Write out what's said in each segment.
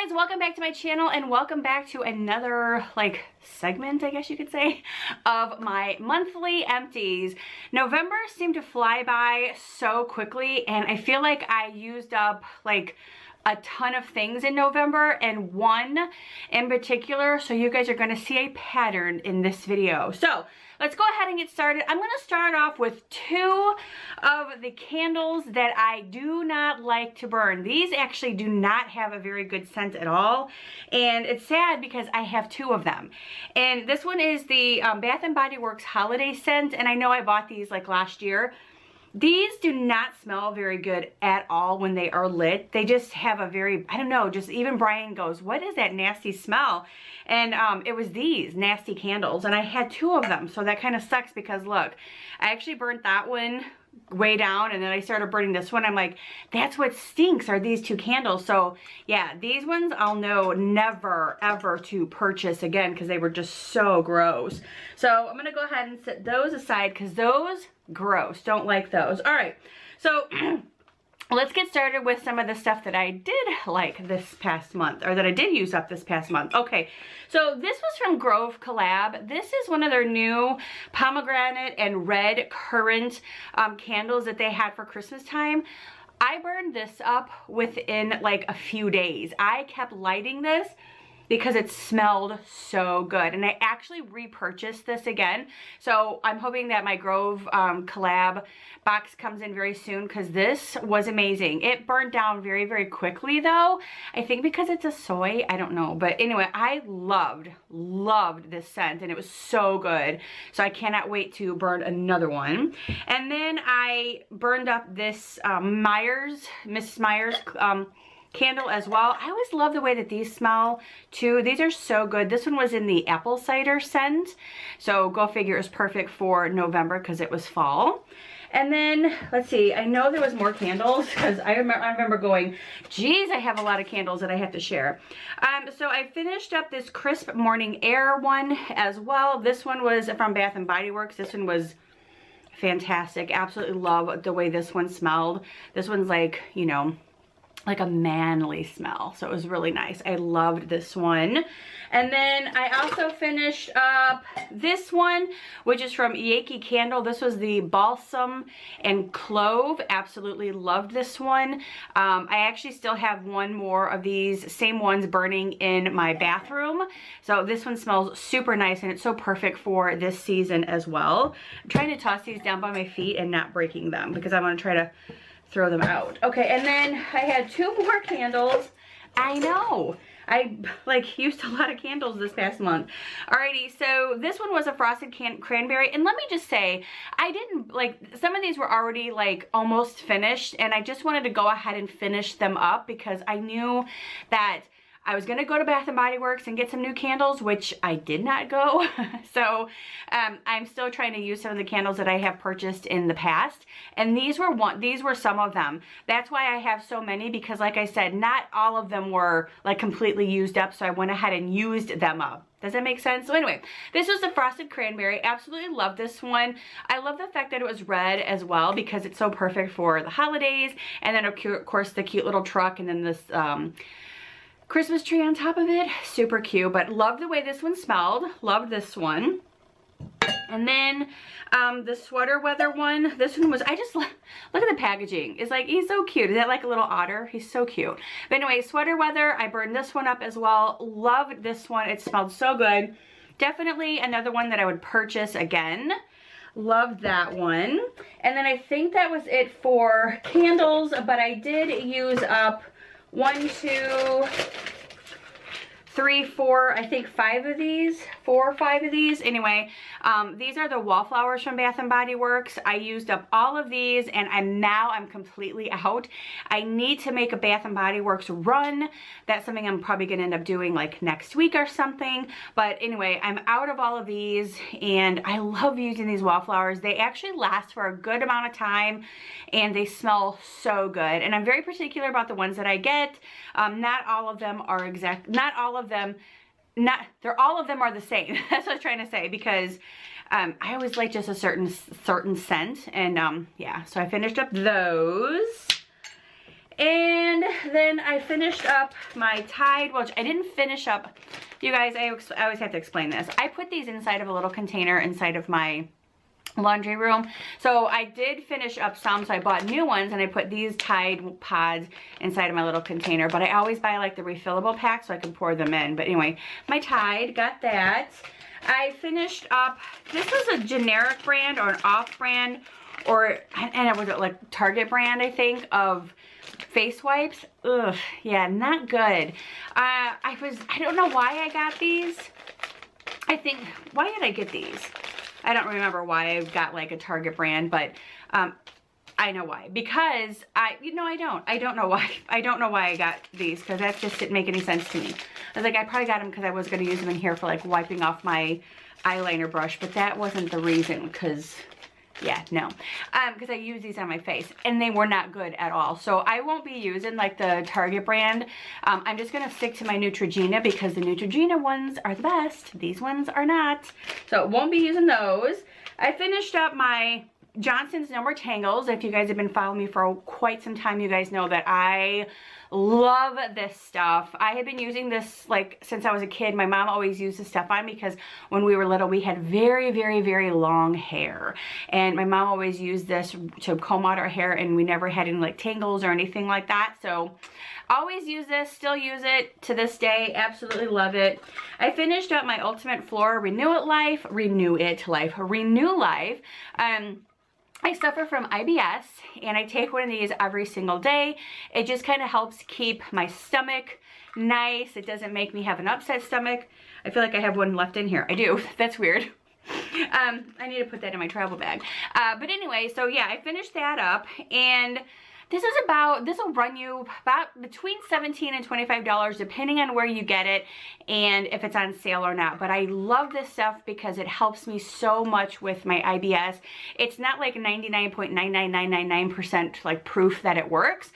guys, welcome back to my channel and welcome back to another segment, I guess you could say, of my monthly empties. November seemed to fly by so quickly and I feel like I used up a ton of things in November, and one in particular, so you guys are going to see a pattern in this video. So let's go ahead and get started. I'm going to start off with two of the candles that I do not like to burn. These actually do not have a very good scent at all, and it's sad because I have two of them. And this one is the Bath & Body Works holiday scent, and I know I bought these last year. These do not smell very good at all when they are lit. They just have a very, I don't know, just even Brian goes, what is that nasty smell? And it was these nasty candles, and I had two of them, so that kind of sucks because look, I actually burnt that one way down, and then I started burning this one. I'm like, that's what stinks, are these two candles. So yeah, these ones I'll know never ever to purchase again because they were just so gross. So I'm gonna go ahead and set those aside because those, gross, don't like those. All right, so let's get started with some of the stuff that I did like this past month, or that I did use up this past month. Okay, so this was from Grove Collab. This is one of their new pomegranate and red currant candles that they had for Christmas time. I burned this up within a few days. I kept lighting this because it smelled so good, and I actually repurchased this again, so I'm hoping that my Grove collab box comes in very soon because this was amazing. It burned down very, very quickly though, I think because it's a soy, I don't know, but anyway, I loved this scent and it was so good, so I cannot wait to burn another one. And then I burned up this Mrs. Meyer's candle as well. I always love the way that these smell too. These are so good. This one was in the apple cider scent, so go figure, it was perfect for November because it was fall. And then let's see, I know there was more candles because I remember going, geez, I have a lot of candles that I have to share. So I finished up this crisp morning air one as well. This one was from Bath & Body Works. This one was fantastic. Absolutely love the way this one smelled. This one's you know, like a manly smell, so it was really nice. I loved this one. And then I also finished up this one, which is from Yankee Candle. This was the balsam and clove. Absolutely loved this one. I actually still have one more of these same ones burning in my bathroom, so this one smells super nice and it's so perfect for this season as well. I'm trying to toss these down by my feet and not breaking them because I want to try to throw them out. Okay, and then I had two more candles. I know, I used a lot of candles this past month. Alrighty, so this one was a frosted cranberry, and let me just say, I didn't some of these were already almost finished, and I just wanted to go ahead and finish them up because I knew that I was gonna go to Bath & Body Works and get some new candles, which I did not go. So I'm still trying to use some of the candles that I have purchased in the past, and these were some of them. That's why I have so many, because like I said, not all of them were completely used up, so I went ahead and used them up. Does that make sense? So anyway, this was the frosted cranberry. Absolutely love this one. I love the fact that it was red as well because it's so perfect for the holidays, and then of course the cute little truck, and then this Christmas tree on top of it. Super cute, but love the way this one smelled. Loved this one. And then the sweater weather one, this one was, I just look at the packaging. It's he's so cute. Is that a little otter? He's so cute. But anyway, sweater weather, I burned this one up as well. Loved this one. It smelled so good. Definitely another one that I would purchase again. Loved that one. And then I think that was it for candles, but I did use up 1, 2, 3, 4, I think 5 of these, 4 or 5 of these. Anyway, these are the wallflowers from Bath & Body Works. I used up all of these, and I'm completely out. I need to make a Bath & Body Works run. That's something I'm probably gonna end up doing next week or something. But anyway, I'm out of all of these, and I love using these wallflowers. They actually last for a good amount of time, and they smell so good. And I'm very particular about the ones that I get. Not all of them are all of them are the same. That's what I was trying to say, because I always like just a certain scent, and yeah, so I finished up those. And then I finished up my Tide, which I didn't finish up. You guys, I always have to explain this. I put these inside of a little container inside of my laundry room. So I did finish up some, so I bought new ones and I put these Tide pods inside of my little container, but I always buy like the refillable pack so I can pour them in. But anyway, my Tide, got that. I finished up, this was a generic brand or an off brand, or, and it was like Target brand, I think, of face wipes. Ugh, yeah, not good. I don't know why I got these. I think, why did I get these? I don't remember why I got like a Target brand, but I know why. Because I don't know why. I don't know why I got these, because that just didn't make any sense to me. I was like, I probably got them because I was going to use them in here for like wiping off my eyeliner brush, but that wasn't the reason, because yeah, no. Because I use these on my face and they were not good at all. So I won't be using like the Target brand. I'm just going to stick to my Neutrogena because the Neutrogena ones are the best. These ones are not. So won't be using those. I finished up my Johnson's No More Tangles. If you guys have been following me for quite some time, you guys know that I love this stuff. I have been using this like since I was a kid. My mom always used this stuff on because when we were little we had very, very, very long hair, and my mom always used this to comb out our hair, and we never had any like tangles or anything like that. So always use this, still use it to this day, absolutely love it. I finished up my Ultimate Flora Renew Life. I suffer from IBS, and I take one of these every single day. It just kind of helps keep my stomach nice. It doesn't make me have an upset stomach. I feel like I have one left in here. I do. That's weird. I need to put that in my travel bag. But anyway, so yeah, I finished that up, and this will run you about between $17 and $25 depending on where you get it and if it's on sale or not. But I love this stuff because it helps me so much with my IBS. It's not like 99.99999% like proof that it works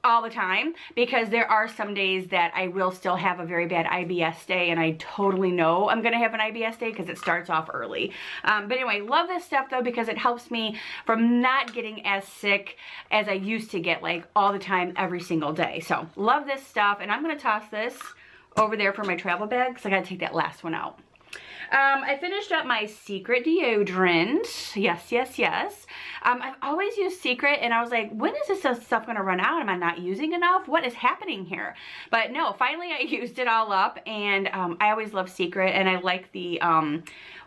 all the time, because there are some days that I will still have a very bad IBS day, and I totally know I'm gonna have an IBS day because it starts off early. But anyway, love this stuff though because it helps me from not getting as sick as I used to get like all the time every single day. So love this stuff, and I'm gonna toss this over there for my travel bag because I gotta take that last one out. I finished up my Secret deodorant. Yes, yes, yes. I've always used Secret, and I was like, when is this stuff going to run out? Am I not using enough? What is happening here? But no, finally I used it all up, and I always love Secret, and I like the,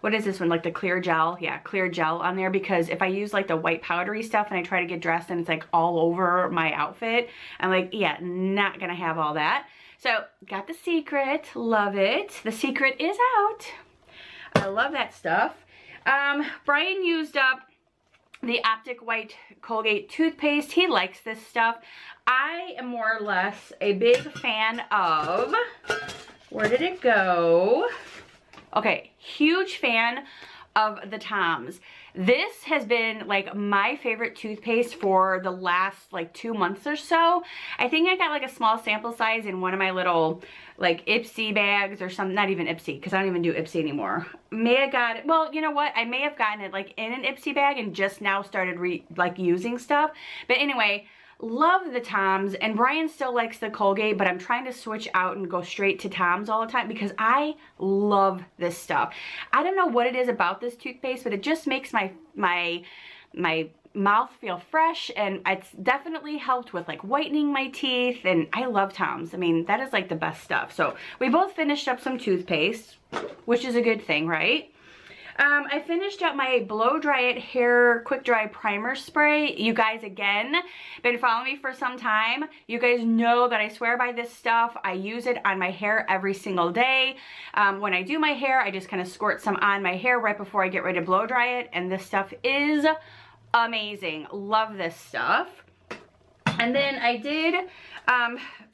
what is this one? Like the clear gel? Yeah, clear gel on there, because if I use like the white powdery stuff and I try to get dressed and it's like all over my outfit, I'm like, yeah, not going to have all that. So got the Secret. Love it. The Secret is out. I love that stuff. Brian used up the Optic White Colgate toothpaste. He likes this stuff. I am more or less a big fan of, where did it go? Okay, huge fan of the Toms. This has been like my favorite toothpaste for the last like 2 months or so. I think I got like a small sample size in one of my little like Ipsy bags or something. Not even Ipsy, because I don't even do Ipsy anymore. May have got it, well, you know what? I may have gotten it like in an Ipsy bag and just now started like using stuff. But anyway, love the Toms, and Brian still likes the Colgate, but I'm trying to switch out and go straight to Toms all the time because I love this stuff. I don't know what it is about this toothpaste, but it just makes my mouth feel fresh, and it's definitely helped with like whitening my teeth, and I love Toms. I mean, that is like the best stuff. So we both finished up some toothpaste, which is a good thing, right? I finished up my Blow Dry It Hair Quick Dry Primer Spray. You guys, again, been following me for some time. You guys know that I swear by this stuff. I use it on my hair every single day. When I do my hair, I just kind of squirt some on my hair right before I get ready to blow dry it. And this stuff is amazing. Love this stuff. And then I did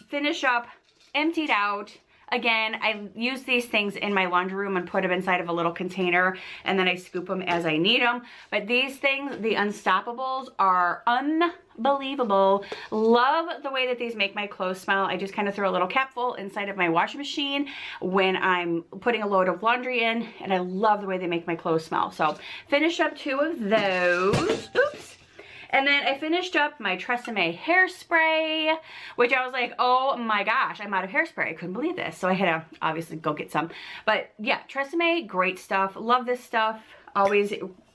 finish up Emptied Out. Again, I use these things in my laundry room and put them inside of a little container, and then I scoop them as I need them. But these things, the Unstoppables, are unbelievable. Love the way that these make my clothes smell. I just kind of throw a little capful inside of my washing machine when I'm putting a load of laundry in, and I love the way they make my clothes smell. So finish up 2 of those. Oops. And then I finished up my Tresemme hairspray, which I was like, oh my gosh, I'm out of hairspray. I couldn't believe this. So I had to obviously go get some. But yeah, Tresemme, great stuff. Love this stuff. Always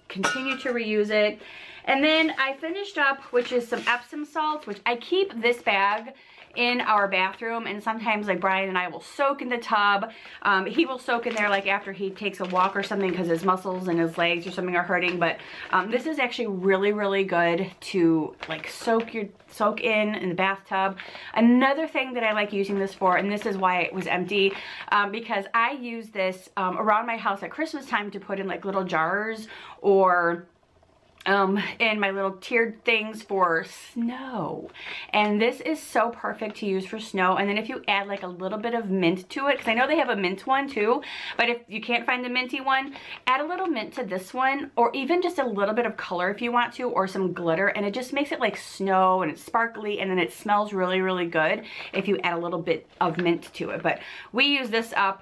continue to reuse it. And then I finished up, which is some Epsom salts, which I keep this bag in our bathroom, and sometimes like Brian and I will soak in the tub. He will soak in there like after he takes a walk or something because his muscles and his legs or something are hurting. But this is actually really, really good to like soak in the bathtub. Another thing that I like using this for, and this is why it was empty, because I use this around my house at Christmas time to put in like little jars or in my little tiered things for snow. And this is so perfect to use for snow. And then if you add like a little bit of mint to it, because I know they have a mint one too, but if you can't find the minty one, add a little mint to this one, or even just a little bit of color if you want to, or some glitter, and it just makes it like snow, and it's sparkly, and then it smells really, really good if you add a little bit of mint to it. But we use this up.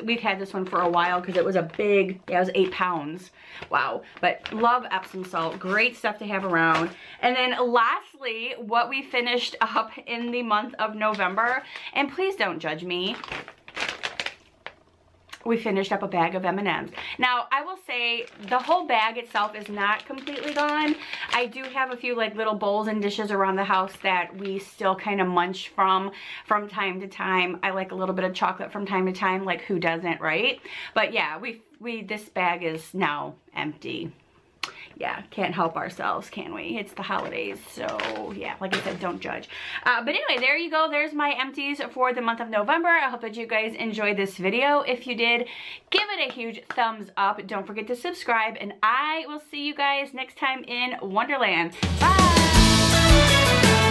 We've had this one for a while because it was a big, yeah, it was 8 pounds. Wow. But love Epsom salt. Great stuff to have around. And then lastly, what we finished up in the month of November, and please don't judge me, we finished up a bag of M&Ms. Now, I will say the whole bag itself is not completely gone. I do have a few like little bowls and dishes around the house that we still kind of munch from time to time. I like a little bit of chocolate from time to time, like who doesn't, right? But yeah, this bag is now empty. Yeah, can't help ourselves, can we? It's the holidays, so yeah, like I said, don't judge. But anyway, there you go. There's my empties for the month of November. I hope that you guys enjoyed this video. If you did, give it a huge thumbs up. Don't forget to subscribe, and I will see you guys next time in Wonderland. Bye!